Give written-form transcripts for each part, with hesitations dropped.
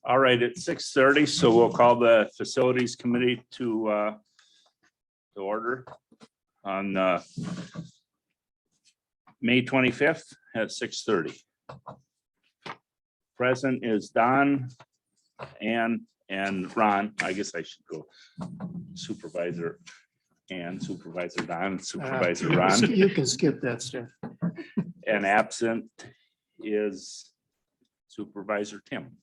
All right, at 6:30, so we'll call the Facilities Committee to order on May 25th at 6:30. Present is Don and Ron. I guess I should go Supervisor and Supervisor Don, Supervisor Ron. You can skip that stuff. And absent is Supervisor Tim.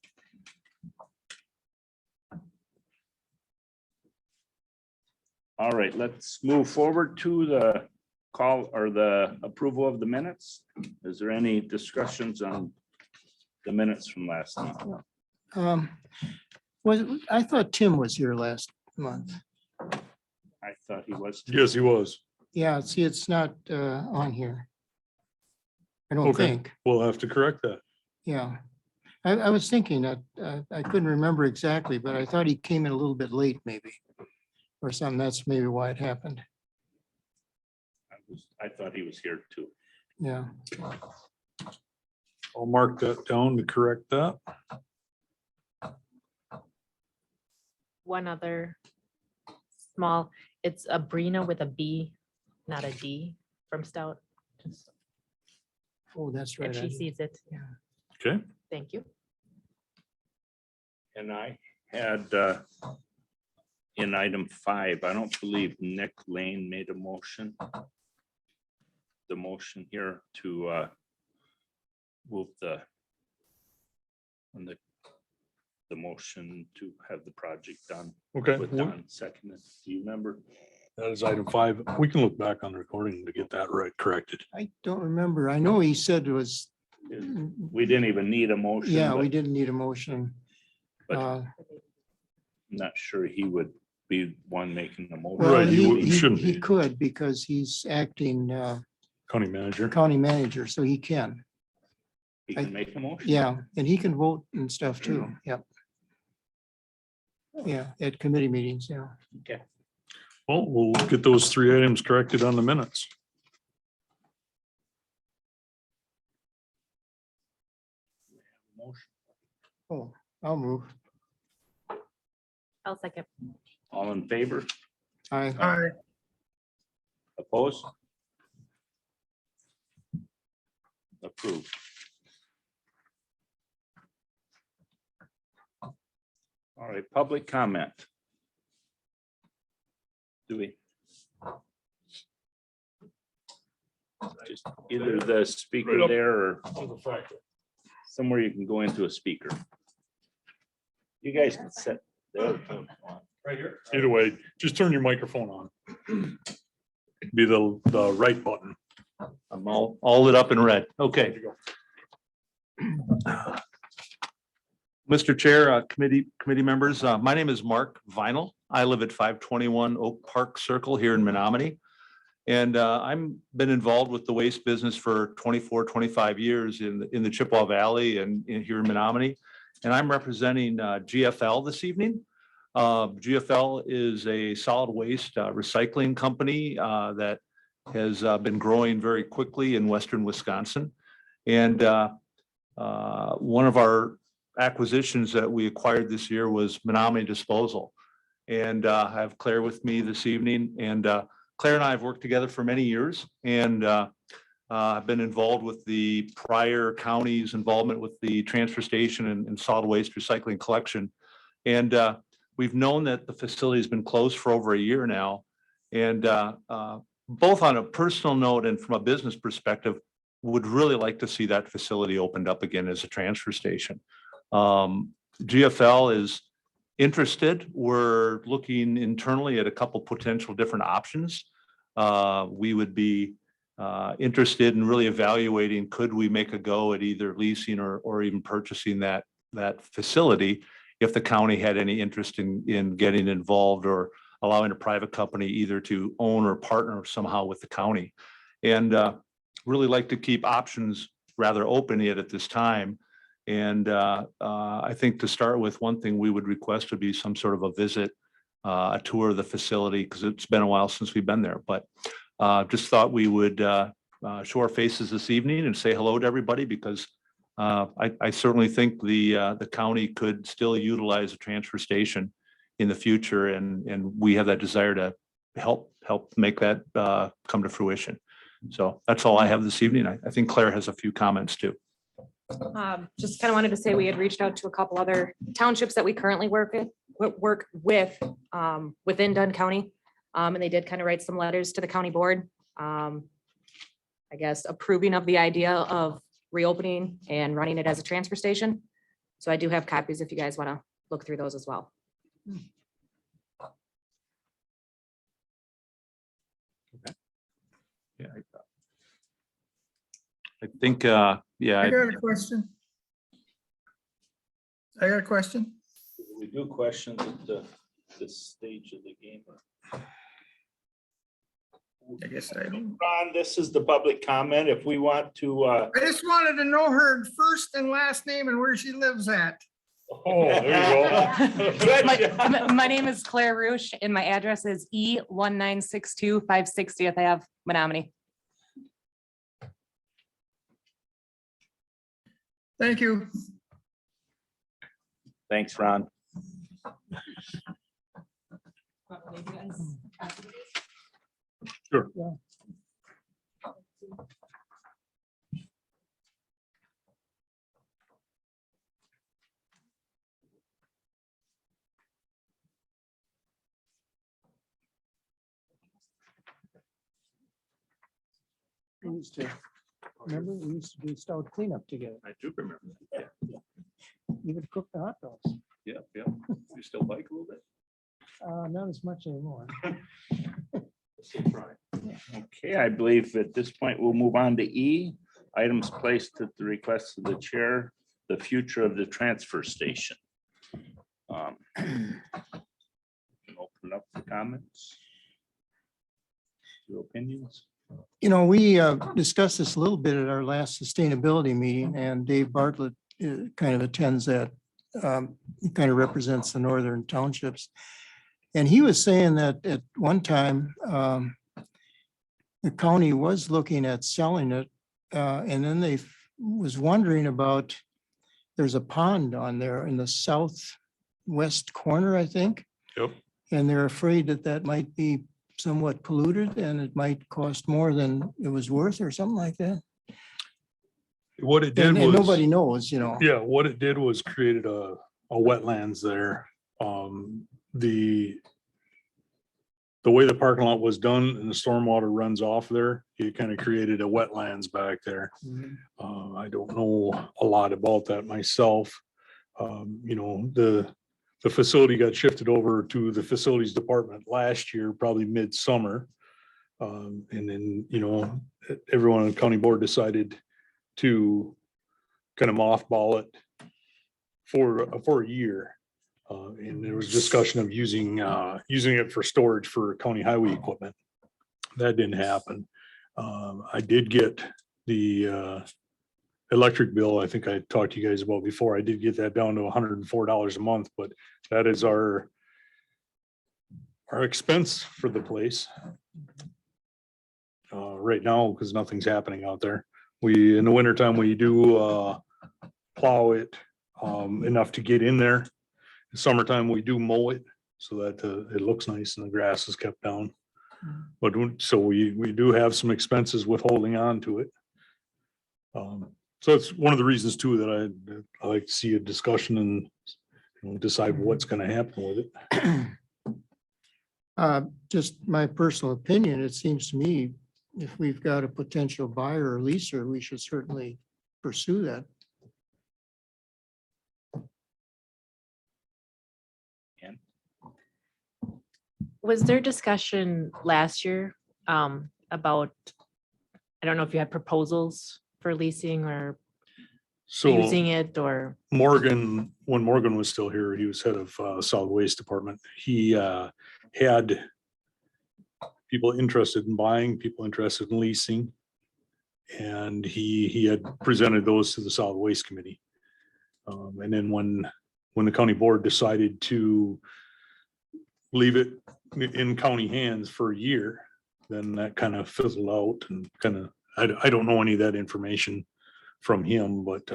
All right, let's move forward to the call or the approval of the minutes. Is there any discussions on the minutes from last month? I thought Tim was here last month. I thought he was. Yes, he was. Yeah, see, it's not on here. I don't Okay. think. We'll have to correct that. Yeah. I was thinking that I couldn't remember exactly, but I thought he came in a little bit late maybe. Or something. That's maybe why it happened. I thought he was here too. Yeah. I'll mark that down to correct that. One other small, it's a Brina with a B, not a D from Stout. Just Oh, that's right. if I she didn't- sees it. Yeah. Okay. Thank you. And I had in item 5, I don't believe Nick Lane made a motion. The motion here to move the motion to have the project done Okay. with Don seconded. Do you remember? That is item 5. We can look back on the recording to get that right corrected. I don't remember. I know he said it was, We didn't even need a motion. yeah, but we didn't need a motion. But- Uh, I'm not sure he would be one making the motion. Well, Right, you he shouldn't he be. could because he's acting County manager. county manager, so he can. He can make a motion. Yeah, and he can vote and stuff too. Yep. Yeah, at committee meetings, yeah. Okay. Well, we'll get those 3 items corrected on the minutes. Motion. Oh, I'll move. I'll second. All in favor? Aye. Opposed? Approved. All right, public comment. Do we? Just either the speaker Right up. there or somewhere you can go into a speaker. You guys can sit there. Right here. Either way, just turn your microphone on. Be the right button. I'm all lit up in red. Okay. Mr. Chair, committee members, my name is Mark Vinyl. I live at 521 Oak Park Circle here in Menominee. And I'm been involved with the waste business for 24, 25 years in the Chippewa Valley and here in Menominee. And I'm representing GFL this evening. GFL is a solid waste recycling company that has been growing very quickly in western Wisconsin. And one of our acquisitions that we acquired this year was Menominee Disposal. And I have Claire with me this evening. And Claire and I have worked together for many years. And I've been involved with the prior county's involvement with the transfer station and solid waste recycling collection. And we've known that the facility has been closed for over a year now. And both on a personal note and from a business perspective, would really like to see that facility opened up again as a transfer station. GFL is interested. We're looking internally at a couple potential different options. We would be interested in really evaluating, could we make a go at either leasing or even purchasing that facility if the county had any interest in getting involved or allowing a private company either to own or partner somehow with the county. And really like to keep options rather open yet at this time. And I think to start with, one thing we would request would be some sort of a visit, a tour of the facility, because it's been a while since we've been there. But just thought we would show our faces this evening and say hello to everybody, because I certainly think the county could still utilize a transfer station in the future, and we have that desire to help make that come to fruition. So that's all I have this evening. I think Claire has a few comments too. Just kind of wanted to say we had reached out to a couple other townships that we currently work with within Dunn County. And they did kind of write some letters to the county board. I guess approving of the idea of reopening and running it as a transfer station. So I do have copies if you guys want to look through those as well. Yeah, I think, yeah. I got a question. We do questions at this stage of the game. I guess I don't. Ron, this is the public comment. If we want to, I just wanted to know her first and last name and where she lives at. Oh, there you go. Good. My name is Claire Roosh and my address is E1962 560th Ave, Menominee. Thank you. Thanks, Ron. Sure. We used to, remember, we used to do stout cleanup together. I do remember. That. You would cook the hot dogs. Yeah, yeah. You still bike a little bit? Not as much anymore. Still try. Okay, I believe at this point we'll move on to E, items placed at the request of the chair, the future of the transfer station. Open up for comments. Your opinions? You know, we discussed this a little bit at our last sustainability meeting, and Dave Bartlett kind of attends that. He kind of represents the northern townships. And he was saying that at one time, the county was looking at selling it. And then they was wondering about, there's a pond on there in the southwest corner, I think. Yep. And they're afraid that that might be somewhat polluted and it might cost more than it was worth or something like that. What it did And was. nobody knows, you know. Yeah, what it did was created a wetlands there. The way the parking lot was done and the stormwater runs off there, it kind of created a wetlands back there. I don't know a lot about that myself. You know, the facility got shifted over to the facilities department last year, probably midsummer. And then, you know, everyone on the county board decided to kind of mothball it for a year. And there was discussion of using it for storage for county highway equipment. That didn't happen. I did get the electric bill. I think I talked to you guys about before. I did get that down to $104 a month, but that is our expense for the place right now, because nothing's happening out there. In the wintertime, we do plow it enough to get in there. In summertime, we do mow it so that it looks nice and the grass is kept down. But so we do have some expenses with holding on to it. So it's one of the reasons too that I like to see a discussion and, you know, decide what's going to happen with it. Just my personal opinion, it seems to me, if we've got a potential buyer or leaser, we should certainly pursue that. Was there discussion last year about, I don't know if you had proposals for leasing or So using it or? Morgan, when Morgan was still here, he was head of solid waste department. He had people interested in buying, people interested in leasing. And he had presented those to the solid waste committee. And then when the county board decided to leave it in county hands for a year, then that kind of fizzled out and kind of, I don't know any of that information from him, but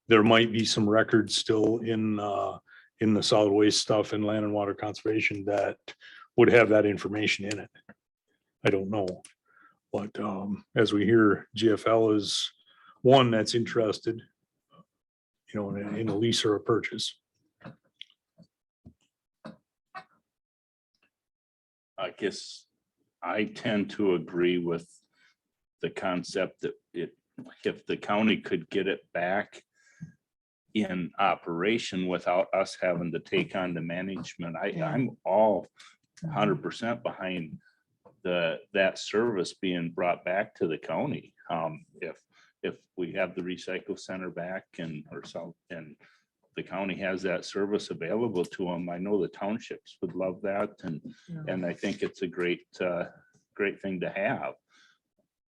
there might be some records still in the solid waste stuff and land and water conservation that would have that information in it. I don't know. But as we hear, GFL is one that's interested, you know, in a lease or a purchase. I guess I tend to agree with the concept that if the county could get it back in operation without us having to take on the management, I'm all 100% behind that service being brought back to the county. If we have the recycle center back and the county has that service available to them, I know the townships would love that, and I think it's a great thing to have.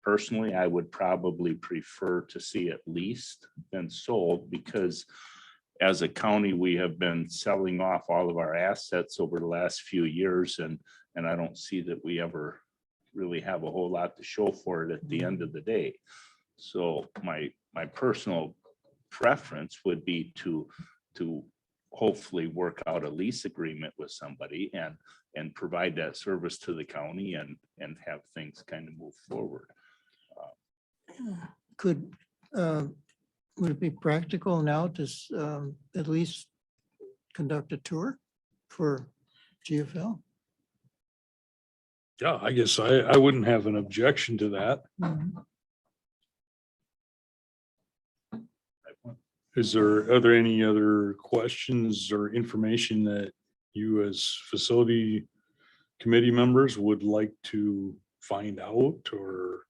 Personally, I would probably prefer to see it leased than sold, because as a county, we have been selling off all of our assets over the last few years, and I don't see that we ever really have a whole lot to show for it at the end of the day. So my personal preference would be to hopefully work out a lease agreement with somebody and provide that service to the county and have things kind of move forward. Would it be practical now to at least conduct a tour for GFL? Yeah, I guess I wouldn't have an objection to that. Are there any other questions or information that you as facility committee members would like to find out? Or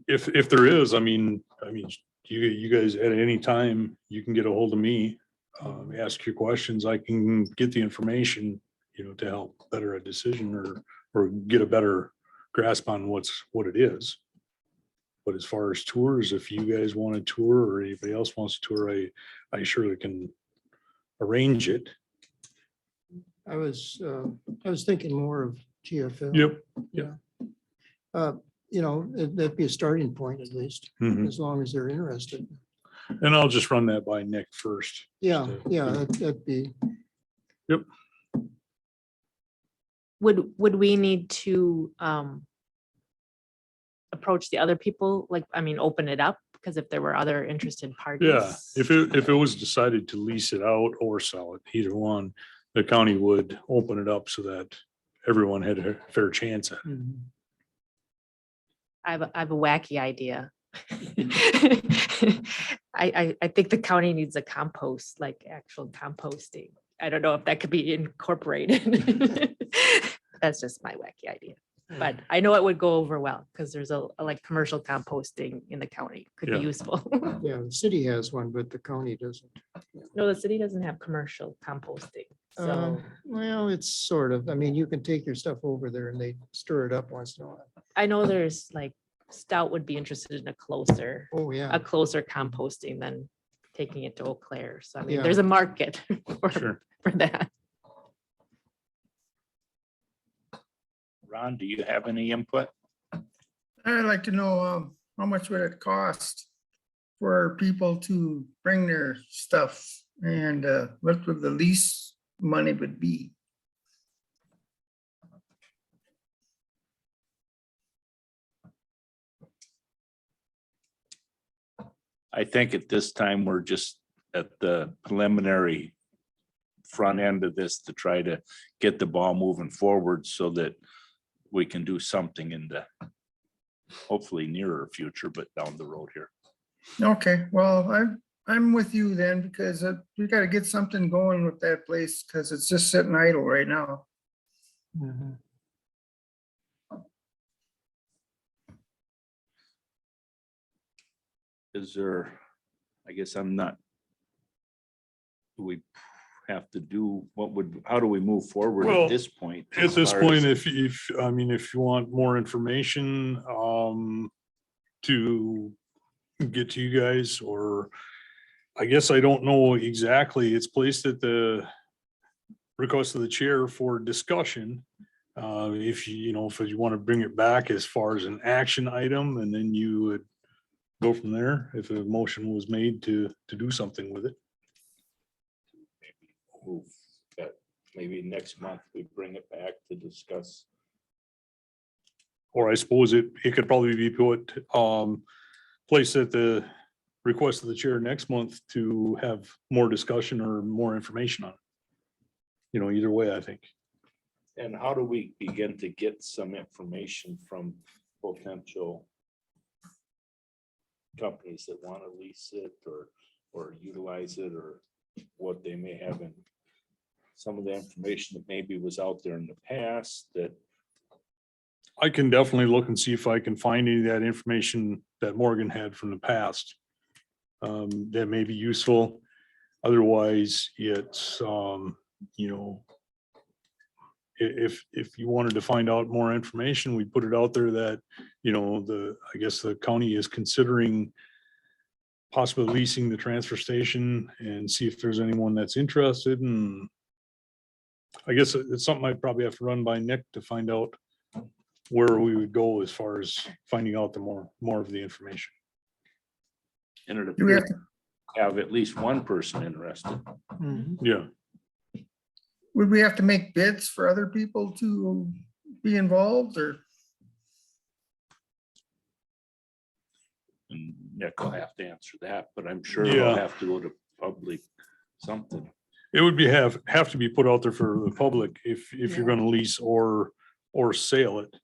if there is, I mean, you guys at any time, you can get a hold of me, ask your questions. I can get the information, you know, to help better a decision or get a better grasp on what it is. But as far as tours, if you guys want a tour or anybody else wants a tour, I surely can arrange it. I was thinking more of GFL. Yep. You know, that'd be a starting point at least, Mhm. as long as they're interested. And I'll just run that by Nick first. Yeah, that'd be. Yep. Would we need to approach the other people, like, I mean, open it up? Because if there were other interested parties. Yeah, if it was decided to lease it out or sell it, either one, the county would open it up so that everyone had a fair chance at it. I have a wacky idea. I think the county needs a compost, like actual composting. I don't know if that could be incorporated. That's just my wacky idea. But I know it would go over well because there's a like commercial composting in the county could be Yeah. useful. Yeah, the city has one, but the county doesn't. No, the city doesn't have commercial composting. So Well, it's sort of, I mean, you can take your stuff over there and they stir it up once in a while. I know there's like Stout would be interested in a closer Oh, yeah. composting than taking it to Eau Claire. So I mean, Yeah. there's a market Sure. for that. Ron, do you have any input? I'd like to know how much would it cost for people to bring their stuff, and what would the lease money would be? I think at this time, we're just at the preliminary front end of this to try to get the ball moving forward so that we can do something in the hopefully nearer future, but down the road here. Okay, well, I'm with you then, because we gotta get something going with that place, because it's just sitting idle right now. Mhm. Is there, I guess I'm not. Do we have to do, how do we move forward Well, at this point? At as this far point, as- if you want more information, to get to you guys, or I guess I don't know exactly, it's placed at the request of the chair for discussion. If you want to bring it back as far as an action item, and then you would go from there if a motion was made to do something with it. Move that maybe next month we bring it back to discuss. Or I suppose it could probably be put, placed at the request of the chair next month to have more discussion or more information on it. You know, either way, I think. And how do we begin to get some information from potential companies that want to lease it or utilize it, or what they may have in some of the information that maybe was out there in the past that I can definitely look and see if I can find any of that information that Morgan had from the past. That may be useful. Otherwise, it's, you know, if you wanted to find out more information, we put it out there that, you know, I guess the county is considering possibly leasing the transfer station and see if there's anyone that's interested. And I guess it's something I'd probably have to run by Nick to find out where we would go as far as finding out the more of the information. and it Do we appears have to, to have at least one person interested. Mhm. Yeah. would we have to make bids for other people to be involved, or? And Nick will have to answer that, but I'm sure Yeah. we'll have to go to public something. It would be have to be put out there for the public if you're gonna lease or sale it.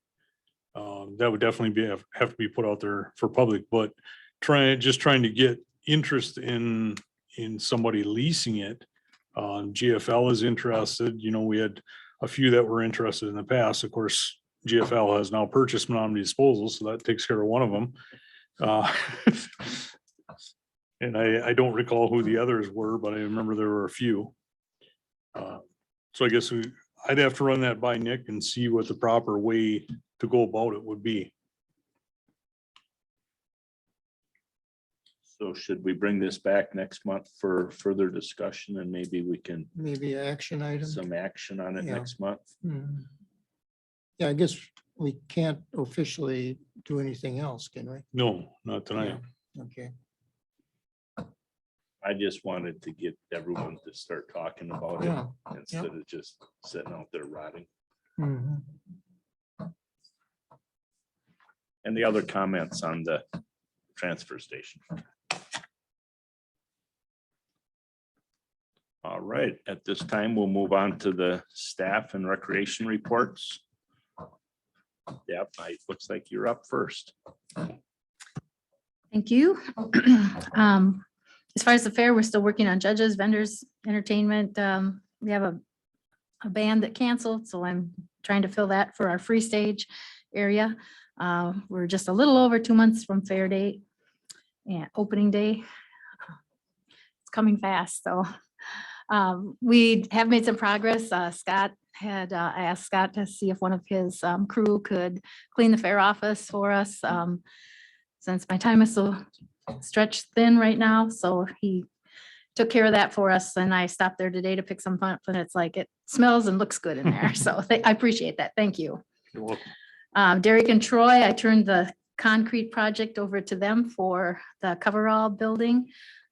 That would definitely have to be put out there for public, but trying to get interest in somebody leasing it. GFL is interested, you know, we had a few that were interested in the past. Of course, GFL has now purchased Menominee Disposal, so that takes care of one of them. And I don't recall who the others were, but I remember there were a few. So I guess I'd have to run that by Nick and see what the proper way to go about it would be. So should we bring this back next month for further discussion, and maybe we can Maybe an action item. some action on it Yeah. next month? Mhm. Yeah, I guess we can't officially do anything else, can we? No, not tonight. Okay. I just wanted to get everyone to start talking about it Yeah. instead of just sitting out there rotting. Mhm. And the other comments on the transfer station. All right, at this time, we'll move on to the staff and recreation reports. Yep, it looks like you're up first. Thank you. As far as the fair, we're still working on judges, vendors, entertainment. We have a band that canceled, so I'm trying to fill that for our free stage area. We're just a little over 2 months from fair date and opening day. It's coming fast, so we have made some progress. Scott had I asked Scott to see if one of his crew could clean the fair office for us. Since my time is so stretched thin right now, so he took care of that for us. And I stopped there today to pick some up, and it's like, it smells and looks good in there. So I appreciate that. Thank you. You're welcome. Derek and Troy, I turned the concrete project over to them for the coverall building.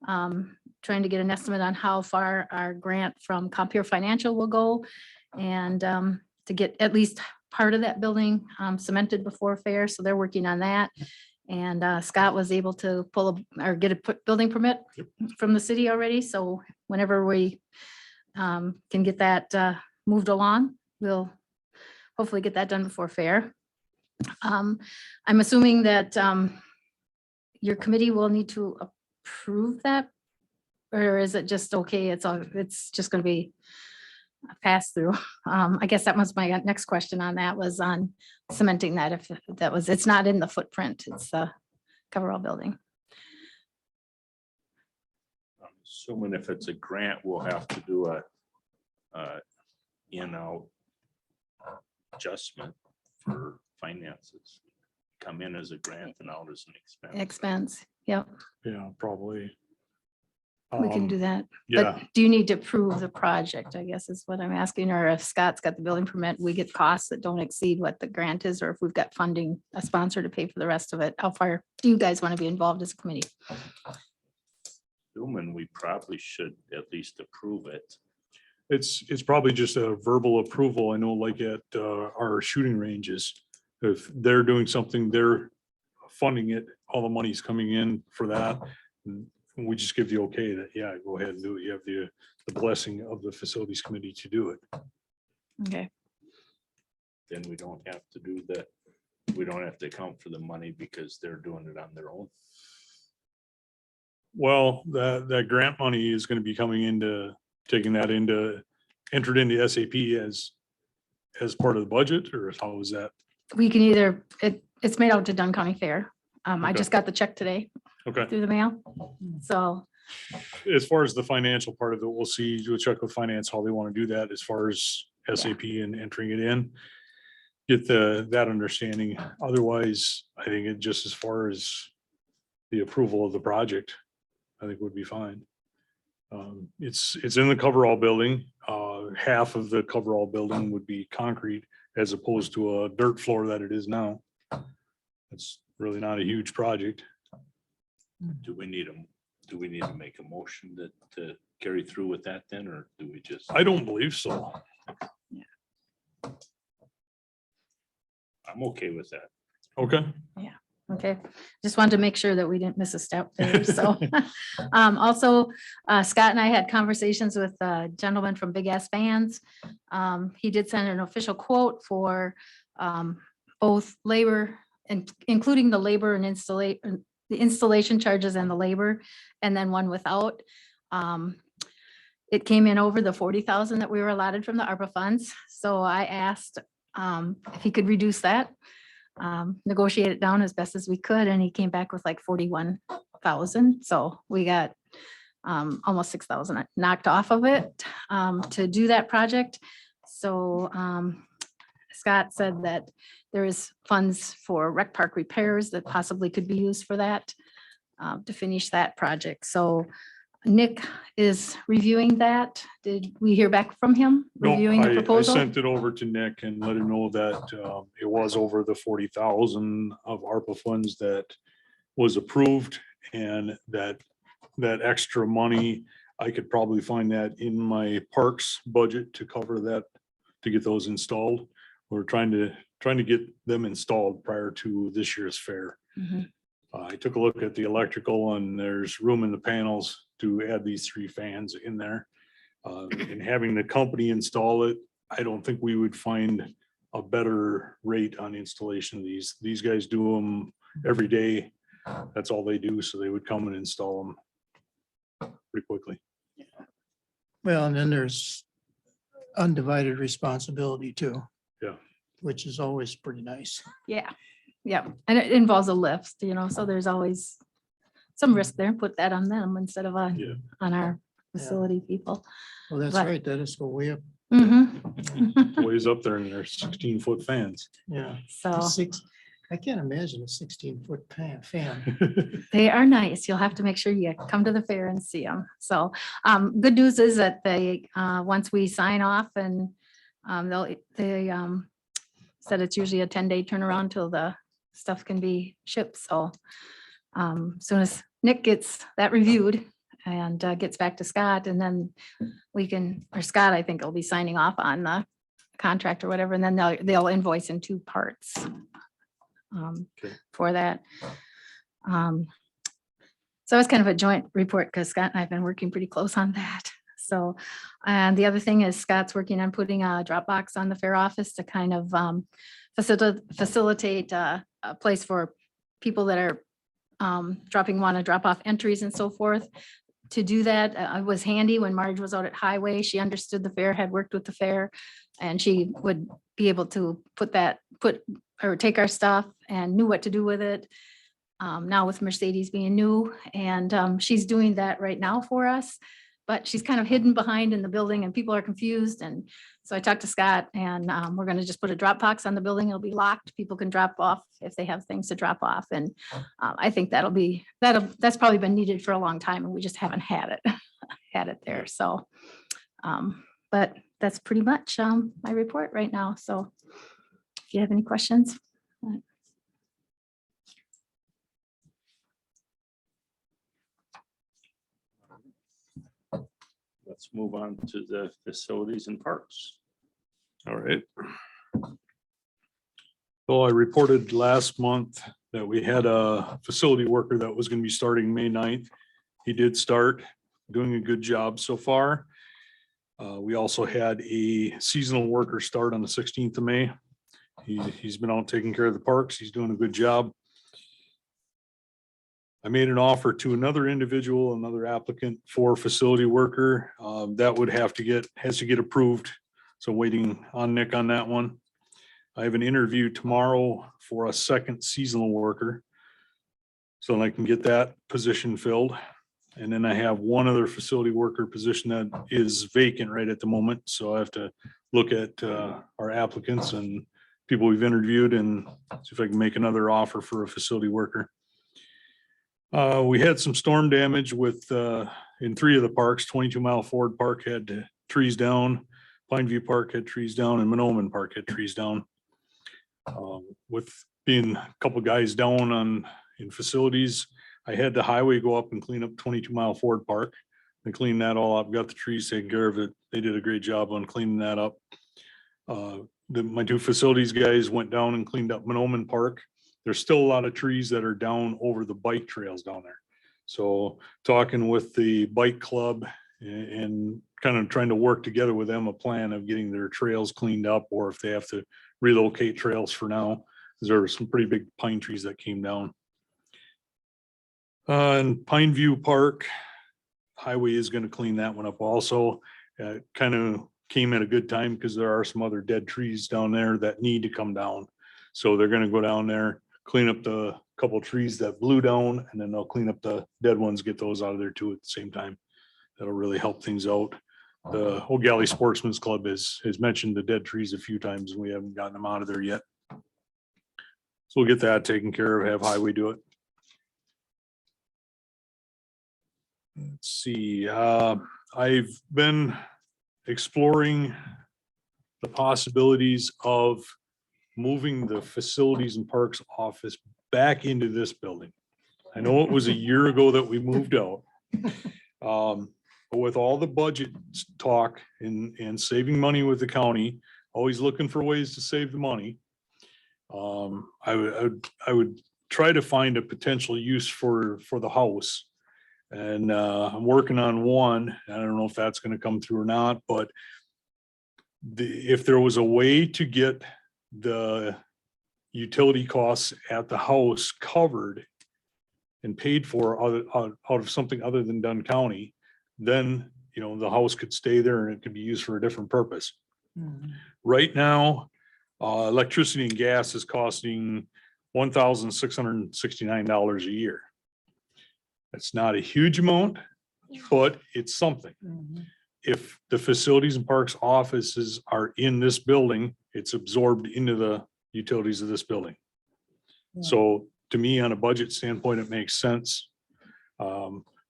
Trying to get an estimate on how far our grant from Compeer Financial will go, and to get at least part of that building cemented before fair. So they're working on that. And Scott was able to get a building permit from the city already. So whenever we can get that moved along, we'll hopefully get that done before fair. I'm assuming that your committee will need to approve that, or is it just okay? It's just going to be a pass through. I guess that was my next question on that, was on cementing that. If that was, it's not in the footprint, it's the coverall building. I'm assuming if it's a grant, we'll have to do a in-out adjustment for finances. Come in as a grant and out as an expense. Expense, yep. Yeah, probably. We can do that. Yeah, But do you need to approve the project, I guess is what I'm asking, or if Scott's got the building permit, we get costs that don't exceed what the grant is, or if we've got funding, a sponsor to pay for the rest of it. How far do you guys want to be involved as a committee? Assuming we probably should at least approve it. it's probably just a verbal approval. I know like at our shooting ranges, if they're doing something, they're funding it, all the money's coming in for that. We just give the okay that, yeah, go ahead and do it. You have the blessing of the facilities committee to do it. Okay, Then we don't have to do that. We don't have to account for the money because they're doing it on their own. Well, that grant money is gonna be coming into, taking that into, entered into SAP as part of the budget, or how is that? we can either, it's made out to Dunn County Fair. I Okay. just got the check today Okay, through the mail. So, as far as the financial part of it, we'll see, we'll check with finance how they want to do that as far as SAP and entering it in. Get that understanding. Otherwise, I think it just as far as the approval of the project, I think would be fine. It's in the coverall building. Half of the coverall building would be concrete as opposed to a dirt floor that it is now. It's really not a huge project. Do we need to make a motion to carry through with that then, or do we just? I don't believe so. I'm okay with that. Okay. okay, just wanted to make sure that we didn't miss a step there, so. Also, Scott and I had conversations with a gentleman from Big Ass Fans. He did send an official quote for both labor and including the labor and the installation charges and the labor, and then one without. It came in over the 40,000 that we were allotted from the ARPA funds, so I asked if he could reduce that. Negotiate it down as best as we could, and he came back with like 41,000. So we got almost 6,000 knocked off of it to do that project. So Scott said that there is funds for rec park repairs that possibly could be used for that to finish that project. So Nick is reviewing that. Did we hear back from him No, reviewing the I proposal? sent it over to Nick and let him know that it was over the 40,000 of ARPA funds that was approved, and that extra money, I could probably find that in my parks budget to cover that, to get those installed. We're trying to get them installed prior to this year's fair. Mhm. I took a look at the electrical, and there's room in the panels to add these 3 fans in there. And having the company install it, I don't think we would find a better rate on installation of these. These guys do them every day. That's all they do. So they would come and install them pretty quickly. Well, and then there's undivided responsibility too. Yeah. Which is always pretty nice. Yeah, yeah, and it involves a lift, so there's always some risk there. Put that on them instead of Yeah. on our facility people. Well, that's But- right. That is go way up. Mhm. Ways up there, and they're 16-foot fans. Yeah. So I can't imagine a 16-foot fan. they are nice. You'll have to make sure you come to the fair and see them. So good news is that they, once we sign off and they said it's usually a 10-day turnaround till the stuff can be shipped. So soon as Nick gets that reviewed and gets back to Scott, and then we can, or Scott, I think will be signing off on the contract or whatever, and then they'll invoice in 2 parts Okay. for that. So it's kind of a joint report because Scott and I have been working pretty close on that. So, and the other thing is Scott's working on putting a Dropbox on the fair office to kind of facilitate a place for people that are want to drop off entries and so forth. To do that, it was handy when Marge was out at Highway. She understood the fair, had worked with the fair, and she would be able to take our stuff and knew what to do with it. Now with Mercedes being new, and she's doing that right now for us. but she's kind of hidden behind in the building and people are confused. And so I talked to Scott and we're going to just put a drop box on the building. It'll be locked. People can drop off if they have things to drop off. And I think that's probably been needed for a long time and we just haven't had it there. So, but that's pretty much my report right now. So if you have any questions. Let's move on to the facilities and parks. All right. So I reported last month that we had a facility worker that was going to be starting May 9th. He did start, doing a good job so far. We also had a seasonal worker start on the 16th of May. He's been out taking care of the parks. He's doing a good job. I made an offer to another individual, another applicant for facility worker. That would has to get approved. So waiting on Nick on that one. I have an interview tomorrow for a second seasonal worker. So I can get that position filled. And then I have one other facility worker position that is vacant right at the moment. So I have to look at our applicants and people we've interviewed and see if I can make another offer for a facility worker. We had some storm damage with in 3 of the parks. 22 Mile Ford Park had trees down, Pineview Park had trees down, and Monoman Park had trees down. With being a couple guys down in facilities, I had the highway go up and clean up 22 Mile Ford Park. They cleaned that all up, got the trees taken care of it. They did a great job on cleaning that up. My 2 facilities guys went down and cleaned up Monoman Park. There's still a lot of trees that are down over the bike trails down there. So talking with the bike club and kind of trying to work together with them a plan of getting their trails cleaned up, or if they have to relocate trails for now, because there were some pretty big pine trees that came down. And Pineview Park Highway is going to clean that one up also. Kind of came at a good time because there are some other dead trees down there that need to come down. So they're going to go down there, clean up the couple of trees that blew down, and then they'll clean up the dead ones, get those out of there too at the same time. That'll really help things out. The whole Galley Sportsman's Club has mentioned the dead trees a few times and we haven't gotten them out of there yet. So we'll get that taken care of, have Highway do it. Let's see, I've been exploring the possibilities of moving the facilities and parks office back into this building. I know it was a year ago that we moved out. But with all the budget talk and saving money with the county, always looking for ways to save the money. I would try to find a potential use for the house. And I'm working on one. I don't know if that's going to come through or not, but if there was a way to get the utility costs at the house covered and paid for out of something other than Dunn County, then, the house could stay there and it could be used for a different purpose. Right now, electricity and gas is costing $1,669 a year. That's not a huge amount, but it's something. If the facilities and parks offices are in this building, it's absorbed into the utilities of this building. So to me, on a budget standpoint, it makes sense.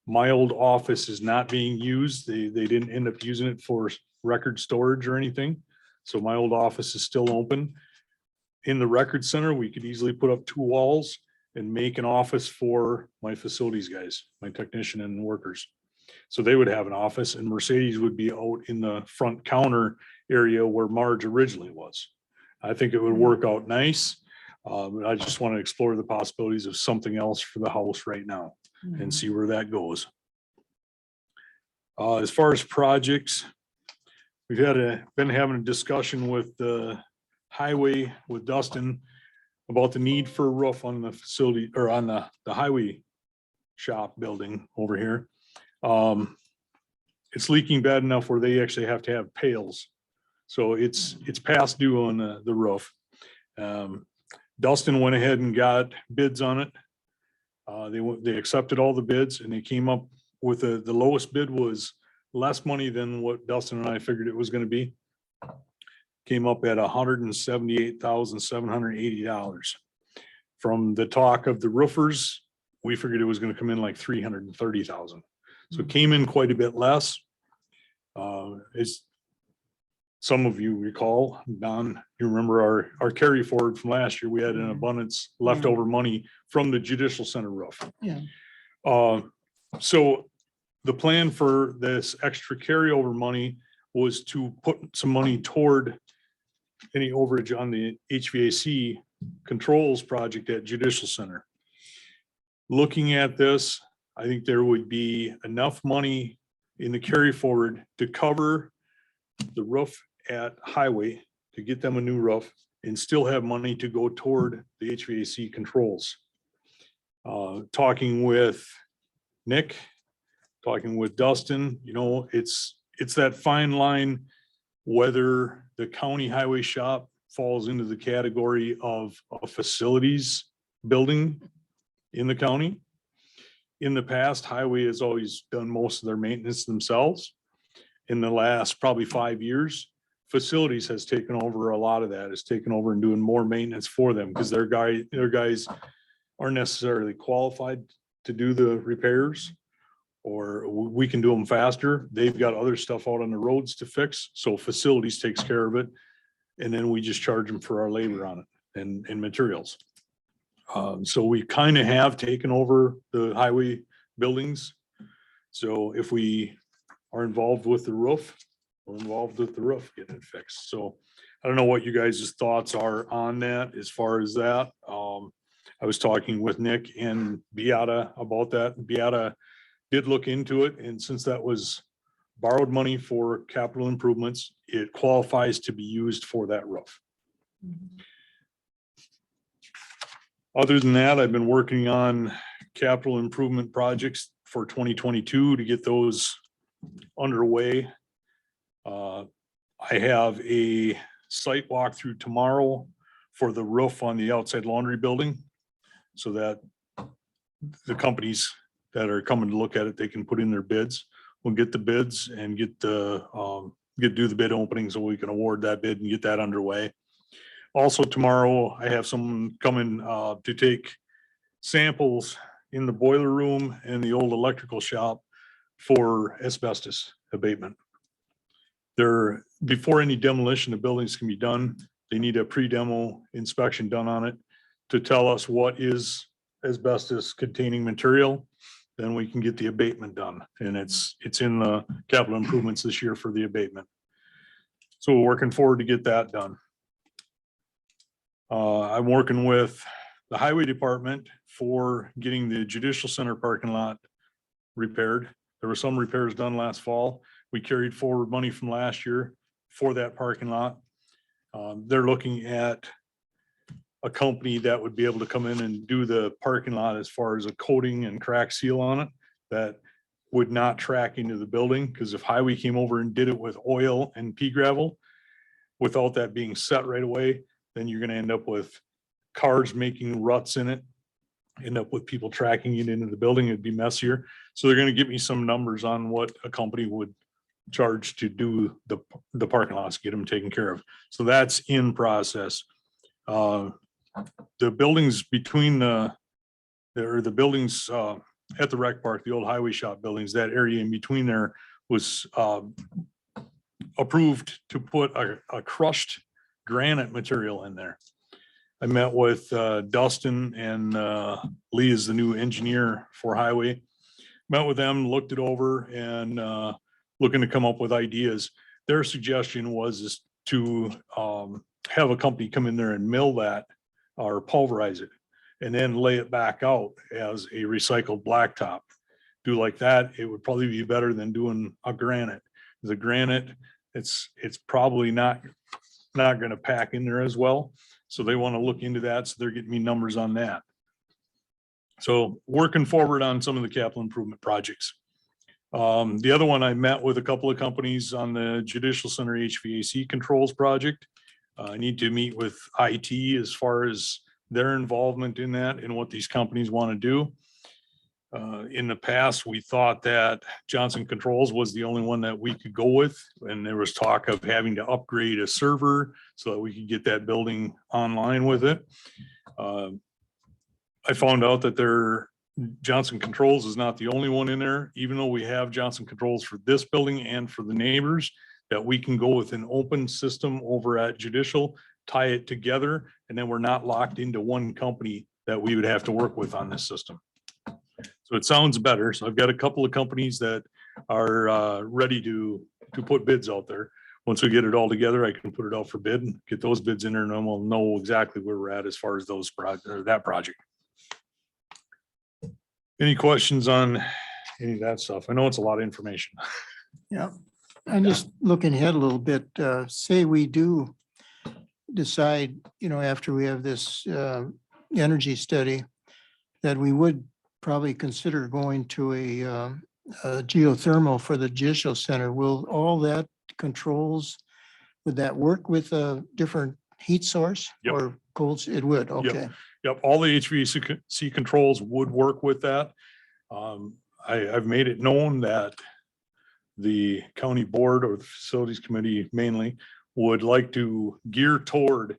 My old office is not being used. They didn't end up using it for record storage or anything. So my old office is still open. In the record center, we could easily put up 2 walls and make an office for my facilities guys, my technician and workers. So they would have an office and Mercedes would be out in the front counter area where Marge originally was. I think it would work out nice. I just want to explore the possibilities of something else for the house right now and see where that goes. As far as projects, we've been having a discussion with the highway with Dustin about the need for a roof on the facility or on the highway shop building over here. It's leaking bad enough where they actually have to have pails. So it's past due on the roof. Dustin went ahead and got bids on it. They accepted all the bids and they came up with the lowest bid was less money than what Dustin and I figured it was gonna be. Came up at $178,780. From the talk of the roofers, we figured it was gonna come in like 330,000. So it came in quite a bit less. As some of you recall, Don, you remember our carry forward from last year, we had an abundance leftover money from the Judicial Center roof. Yeah. So the plan for this extra carryover money was to put some money toward any overage on the HVAC controls project at Judicial Center. Looking at this, I think there would be enough money in the carry forward to cover the roof at Highway, to get them a new roof, and still have money to go toward the HVAC controls. Talking with Nick, talking with Dustin, you know, it's that fine line whether the county highway shop falls into the category of a facilities building in the county. In the past, highway has always done most of their maintenance themselves. In the last probably 5 years, facilities has taken over a lot of that, has taken over and doing more maintenance for them because their guys aren't necessarily qualified to do the repairs, or we can do them faster. They've got other stuff out on the roads to fix, so facilities takes care of it. And then we just charge them for our labor on it and materials. So we kind of have taken over the highway buildings. So if we are involved with the roof, we're involved with the roof getting it fixed. So I don't know what you guys' thoughts are on that as far as that. I was talking with Nick and Beata about that. Beata did look into it, and since that was borrowed money for capital improvements, it qualifies to be used for that roof. Other than that, I've been working on capital improvement projects for 2022 to get those underway. I have a site walkthrough tomorrow for the roof on the outside laundry building, so that the companies that are coming to look at it, they can put in their bids. We'll get the bids and do the bid opening so we can award that bid and get that underway. Also tomorrow, I have someone coming to take samples in the boiler room and the old electrical shop for asbestos abatement. Before any demolition of buildings can be done, they need a pre-demo inspection done on it to tell us what is asbestos containing material. Then we can get the abatement done, and it's in the capital improvements this year for the abatement. So we're working forward to get that done. I'm working with the highway department for getting the Judicial Center parking lot repaired. There were some repairs done last fall. We carried forward money from last year for that parking lot. They're looking at a company that would be able to come in and do the parking lot as far as a coating and crack seal on it that would not track into the building, because if highway came over and did it with oil and pea gravel without that being set right away, then you're gonna end up with cars making ruts in it, end up with people tracking it into the building. It'd be messier. So they're gonna give me some numbers on what a company would charge to do the parking lots, get them taken care of. So that's in process. The buildings between the buildings at the rec park, the old highway shop buildings, that area in between there was approved to put a crushed granite material in there. I met with Dustin and Lee is the new engineer for highway. Met with them, looked it over, and looking to come up with ideas. Their suggestion was to have a company come in there and mill that or pulverize it and then lay it back out as a recycled blacktop. Do like that, it would probably be better than doing a granite. The granite, it's probably not gonna pack in there as well. So they want to look into that. So they're getting me numbers on that. So working forward on some of the capital improvement projects. The other one, I met with a couple of companies on the Judicial Center HVAC controls project. I need to meet with IT as far as their involvement in that and what these companies want to do. In the past, we thought that Johnson Controls was the only one that we could go with. And there was talk of having to upgrade a server so that we could get that building online with it. I found out that Johnson Controls is not the only one in there, even though we have Johnson Controls for this building and for the neighbors, that we can go with an open system over at Judicial, tie it together, and then we're not locked into one company that we would have to work with on this system. So it sounds better. So I've got a couple of companies that are ready to put bids out there. Once we get it all together, I can put it out for bid and get those bids in there, and then we'll know exactly where we're at as far as that project. Any questions on any of that stuff? I know it's a lot of information. Yeah, I'm just looking ahead a little bit. Say we do decide, after we have this energy study, that we would probably consider going to a geothermal for the Judicial Center. Will all that controls, would that work with a different heat source? Yep. Or cold? It would, okay. Yep, all the HVAC controls would work with that. I've made it known that the county board or the facilities committee mainly would like to gear toward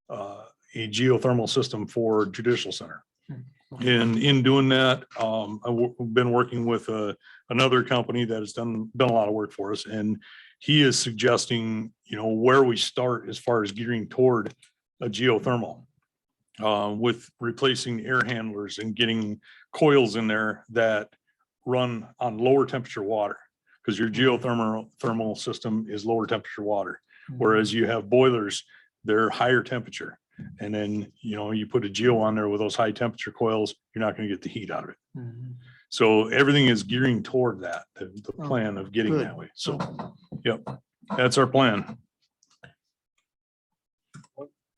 a geothermal system for Judicial Center. And in doing that, I've been working with another company that has done a lot of work for us, and he is suggesting, where we start as far as gearing toward a geothermal. With replacing air handlers and getting coils in there that run on lower temperature water, because your geothermal system is lower temperature water, whereas you have boilers, they're higher temperature. And then, you put a geo on there with those high temperature coils, you're not going to get the heat out of it. Mhm. So everything is gearing toward that, the Oh, plan of getting good. that way. So, yep, that's our plan.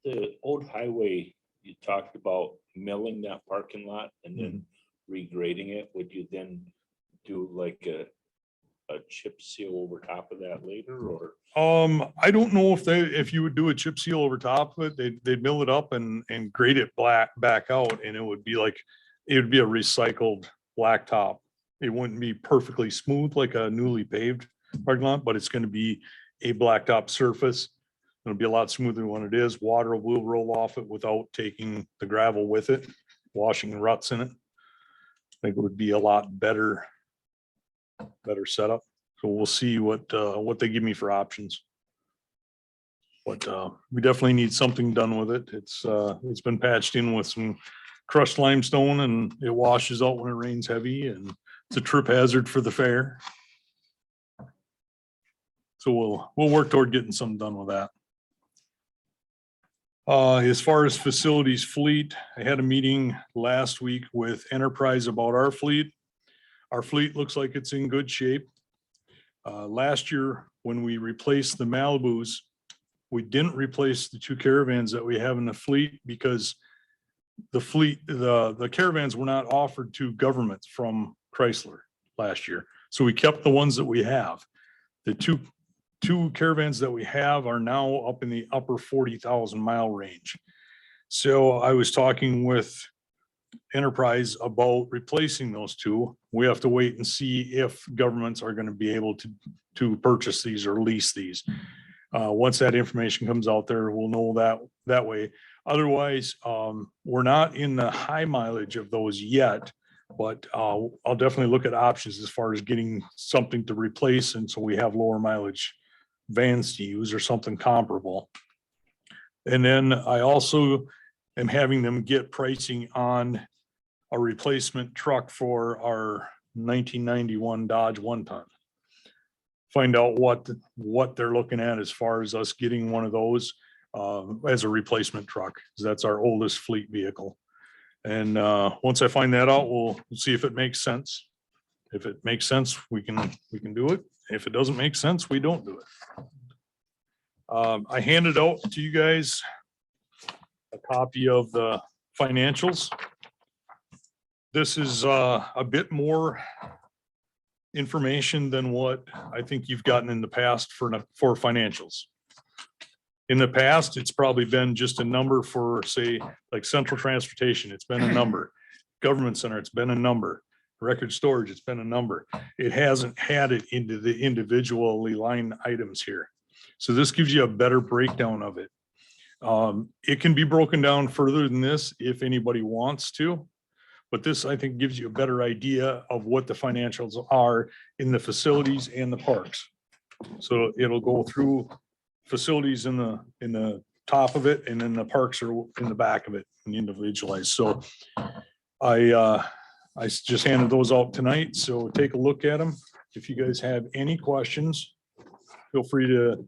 The old highway, you talked about milling that parking lot and then regrading it. Would you then do like a chip seal over top of that later, or? I don't know if you would do a chip seal over top of it, they'd mill it up and grade it back out, and it would be a recycled blacktop. It wouldn't be perfectly smooth like a newly paved parking lot, but it's going to be a blacktop surface. It'll be a lot smoother than what it is. Water will roll off it without taking the gravel with it, washing ruts in it. I think it would be a lot better setup. So we'll see what they give me for options. But we definitely need something done with it. It's been patched in with some crushed limestone, and it washes out when it rains heavy, and it's a trip hazard for the fair. So we'll work toward getting something done with that. As far as facilities fleet, I had a meeting last week with Enterprise about our fleet. Our fleet looks like it's in good shape. Last year, when we replaced the Malibus, we didn't replace the 2 caravans that we have in the fleet because the caravans were not offered to governments from Chrysler last year. So we kept the ones that we have. The two caravans that we have are now up in the upper 40,000 mile range. So I was talking with Enterprise about replacing those 2. We have to wait and see if governments are going to be able to purchase these or lease these. Once that information comes out there, we'll know that way. Otherwise, we're not in the high mileage of those yet, but I'll definitely look at options as far as getting something to replace, and so we have lower mileage vans to use or something comparable. And then I also am having them get pricing on a replacement truck for our 1991 Dodge 1-ton. Find out what they're looking at as far as us getting one of those as a replacement truck, because that's our oldest fleet vehicle. And once I find that out, we'll see if it makes sense. If it makes sense, we can do it. If it doesn't make sense, we don't do it. I handed out to you guys a copy of the financials. This is a bit more information than what I think you've gotten in the past for financials. In the past, it's probably been just a number for, say, like central transportation, it's been a number. Government center, it's been a number. record storage, it's been a number. It hasn't had it into the individually line items here. So this gives you a better breakdown of it. It can be broken down further than this if anybody wants to. But this, I think, gives you a better idea of what the financials are in the facilities and the parks. So it'll go through facilities in the top of it, and then the parks are in the back of it and individualized. So I just handed those out tonight, so take a look at them. If you guys have any questions, feel free to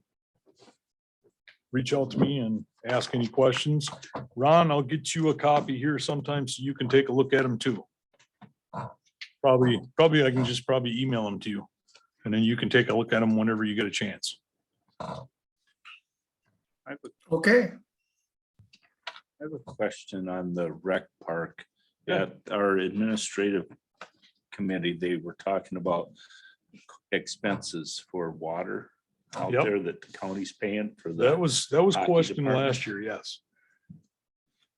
reach out to me and ask any questions. Ron, I'll get you a copy here sometime so you can take a look at them too. Probably I can just email them to you, and then you can take a look at them whenever you get a chance. Okay, I have a question on the rec park. At our administrative committee, they were talking about expenses for water out Yep. there that the county's paying for the. That was hockey questioned department. last year, yes.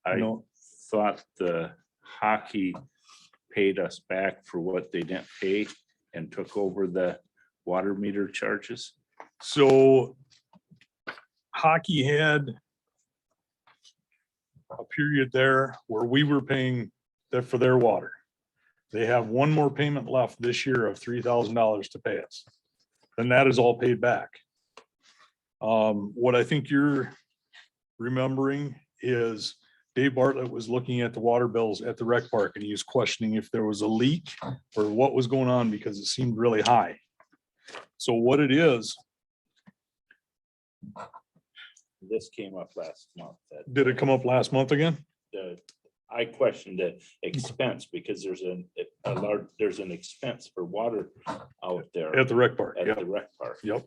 I No. thought the hockey paid us back for what they didn't pay and took over the water meter charges. So hockey had a period there where we were paying for their water. They have one more payment left this year of $3,000 to pay us. Then that is all paid back. What I think you're remembering is Dave Bartlett was looking at the water bills at the rec park, and he was questioning if there was a leak or what was going on because it seemed really high. So what it is, This came up last month. did it come up last month again? I questioned the expense because there's there's an expense for water out there At the rec park, at yeah. the rec park. Yep.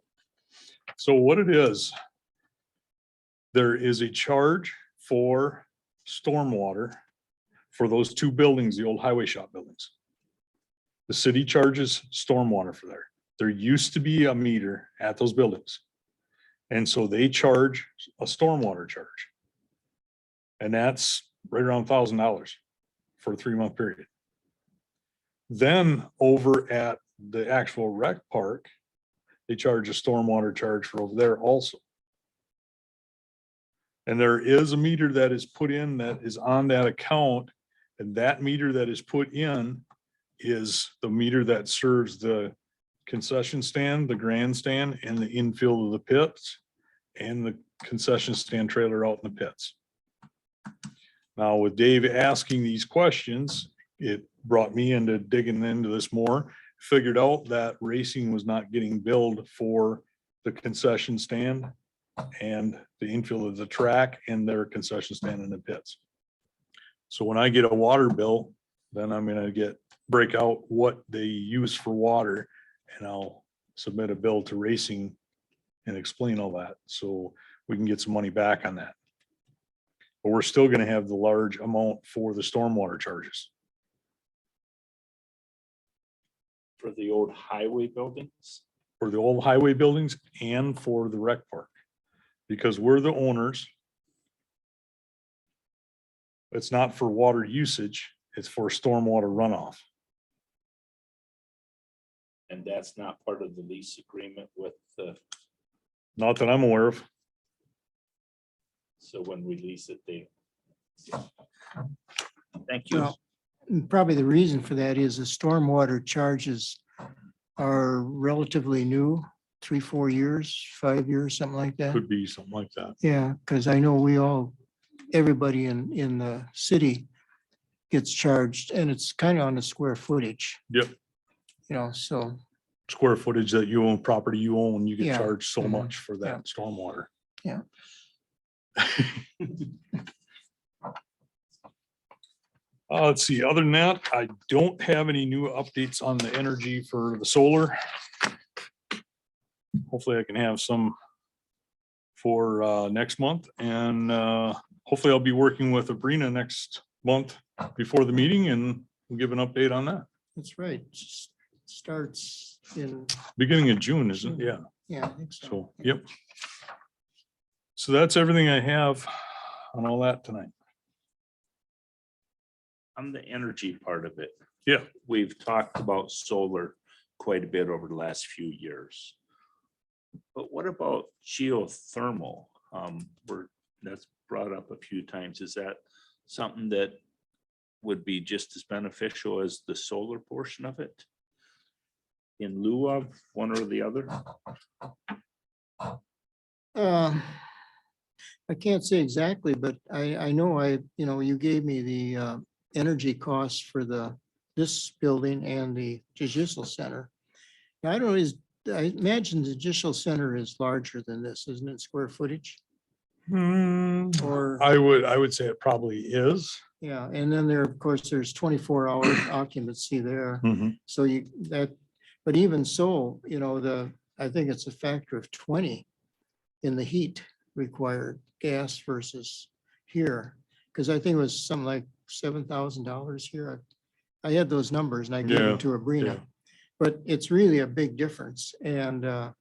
So what it is, there is a charge for stormwater for those two buildings, the old highway shop buildings. The city charges stormwater for there. There used to be a meter at those buildings. And so they charge a stormwater charge. And that's right around $1,000 for a 3-month period. Then over at the actual rec park, they charge a stormwater charge for over there also. And there is a meter that is put in that is on that account, and that meter that is put in is the meter that serves the concession stand, the grandstand, and the infield of the pits, and the concession stand trailer out in the pits. Now, with Dave asking these questions, it brought me into digging into this more, figured out that racing was not getting billed for the concession stand and the infield of the track and their concession stand in the pits. So when I get a water bill, then I'm gonna break out what they use for water, and I'll submit a bill to racing and explain all that, so we can get some money back on that. But we're still gonna have the large amount for the stormwater charges. For the old highway buildings. For the old highway buildings and for the rec park, because we're the owners. It's not for water usage, it's for stormwater runoff. And that's not part of the lease agreement with the, Not that I'm aware of. so when we lease it, thank you. Well, and probably the reason for that is the stormwater charges are relatively new, 3-4 years, 5 years, something like that. Could be something like that. Yeah, because I know everybody in the city gets charged, and it's kind of on the square footage. Yep. You know, so, Square footage that you own, property you own, you get Yeah. charged so Mhm. much for Yeah. that stormwater. Yeah. Let's see, other than that, I don't have any new updates on the energy for the solar. Hopefully I can have some for next month, and hopefully I'll be working with Abrina next month before the meeting, and we'll give an update on that. that's right. Starts in, Beginning of June, isn't it? Yeah, yeah, I think so. so, yep. So that's everything I have on all that tonight. On the energy part of it, Yeah. We've talked about solar quite a bit over the last few years. But what about geothermal? That's brought up a few times. Is that something that would be just as beneficial as the solar portion of it? In lieu of one or the other? I can't say exactly, but I know you gave me the energy costs for this building and the Judicial Center. Now, I don't know, I imagine the Judicial Center is larger than this, isn't it, square footage? Or, I would say it probably is. yeah, and then of course, there's 24-hour occupancy there. Mhm. So but even so, I think it's a factor of 20 in the heat required, gas versus here. Because I think it was something like $7,000 here. I had those numbers and I gave Yeah, them to Abrina. yeah. But it's really a big difference. And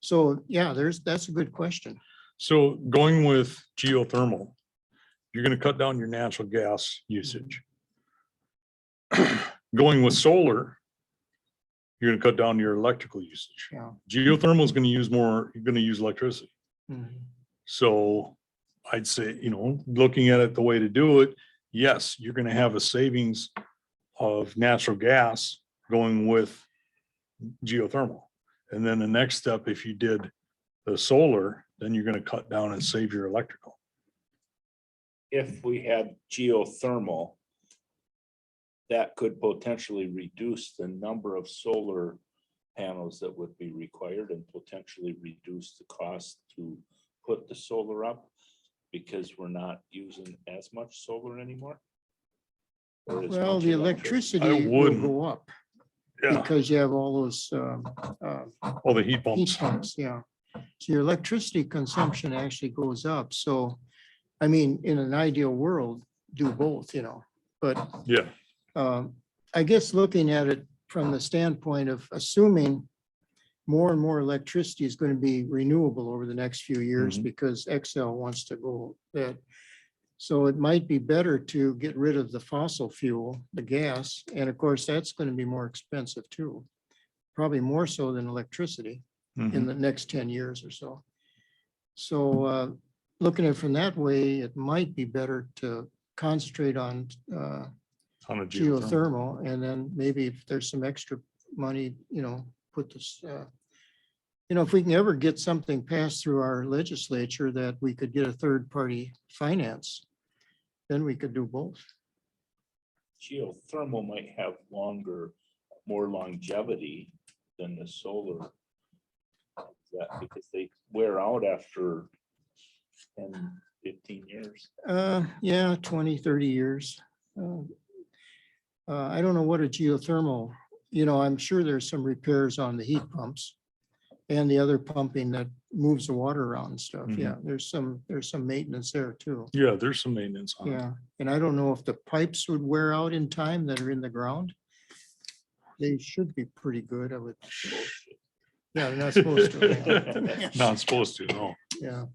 so, yeah, that's a good question. So going with geothermal, you're gonna cut down your natural gas usage. Going with solar, you're gonna cut down your electrical usage. Yeah. Geothermal is gonna use more, you're gonna use electricity. Mhm. So I'd say, looking at it the way to do it, yes, you're gonna have a savings of natural gas going with geothermal. And then the next step, if you did the solar, then you're gonna cut down and save your electrical. If we had geothermal, that could potentially reduce the number of solar panels that would be required and potentially reduce the cost to put the solar up because we're not using as much solar anymore. Or as Well, much the electricity. electricity will wouldn't. go up Yeah, because you have all those all the heat heat pumps. pumps, yeah. So your electricity consumption actually goes up. So, I mean, in an ideal world, do both, but Yeah, I guess looking at it from the standpoint of assuming more and more electricity is going to be renewable over the next few years Mhm. because Xcel wants to go that. So it might be better to get rid of the fossil fuel, the gas, and of course, that's going to be more expensive too. Probably more so than electricity in Mhm. the next 10 years or so. So looking at it from that way, it might be better to concentrate on On a geothermal, and then maybe if there's some extra money, put this, if we can ever get something passed through our legislature that we could get a third party finance, then we could do both. Geothermal might have more longevity than the solar. That because they wear out after 10, 15 years. Yeah, 20, 30 years. I don't know what a geothermal, I'm sure there's some repairs on the heat pumps and the other pumping that moves the water around and stuff. Yeah, there's some maintenance there too. Yeah, there's some maintenance on it. Yeah, and I don't know if the pipes would wear out in time that are in the ground. They should be pretty good, I would. Yeah, they're not supposed to. Yeah. Not supposed to, no. Yeah,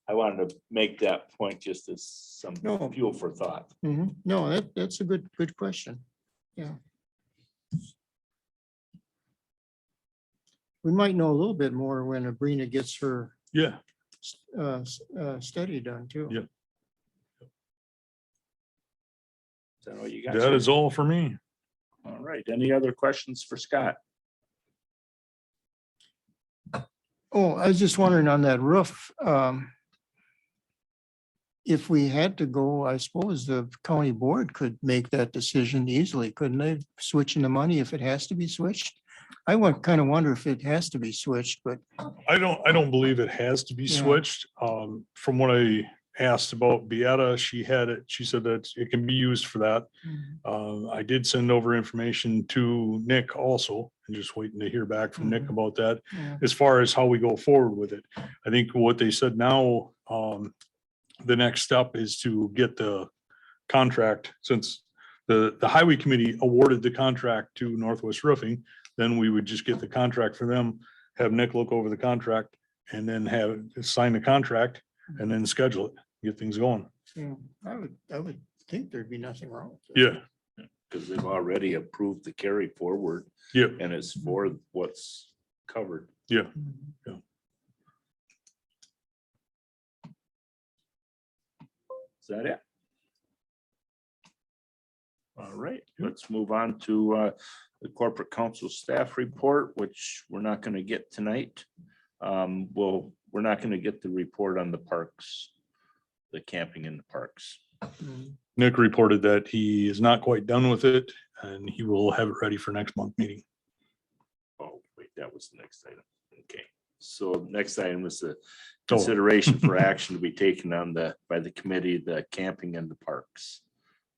I wanted to make that point just as some No. fuel for thought. mhm. No, that's a good question. Yeah. We might know a little bit more when Abrina gets her Yeah, study done too. Yeah. Is that all you got? that sir? is all for me. All right. Any other questions for Scott? Oh, I was just wondering on that roof, if we had to go, I suppose the county board could make that decision easily, couldn't they? Switching the money if it has to be switched? I kind of wonder if it has to be switched, but I don't believe it has to be Yeah. switched. From what I asked about Beata, she said that it can be used for that. I did send over information to Nick also, and just waiting to hear back from Nick Mhm. about that. yeah, As far as how we go forward with it, I think what they said now, the next step is to get the contract, since the highway committee awarded the contract to Northwest Roofing, then we would just get the contract for them, have Nick look over the contract, and then sign the contract, and then schedule it, get things going. yeah, I would think there'd be nothing wrong with it. Yeah, because they've already approved the carry forward Yeah, and it's for what's covered. yeah. Is that it? All right, let's move on to the corporate council staff report, which we're not going to get tonight. We're not going to get the report on the parks, the camping in the parks. Nick reported that he is not quite done with it and he will have it ready for next month meeting. Oh, wait, that was the next item. Okay, so next item was the consideration for action to be taken on by the committee, the camping in the parks.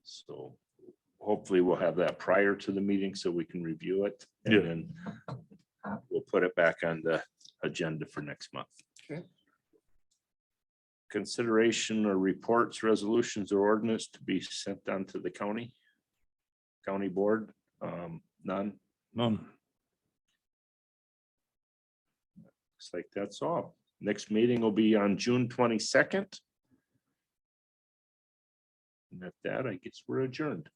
So hopefully we'll have that prior to the meeting so we can review it. And Yeah. then we'll put it back on the agenda for next month. Okay. Consideration or reports, resolutions, or ordinance to be sent on to the county board. None. None. Looks like that's all. Next meeting will be on June 22nd. And at that, I guess we're adjourned.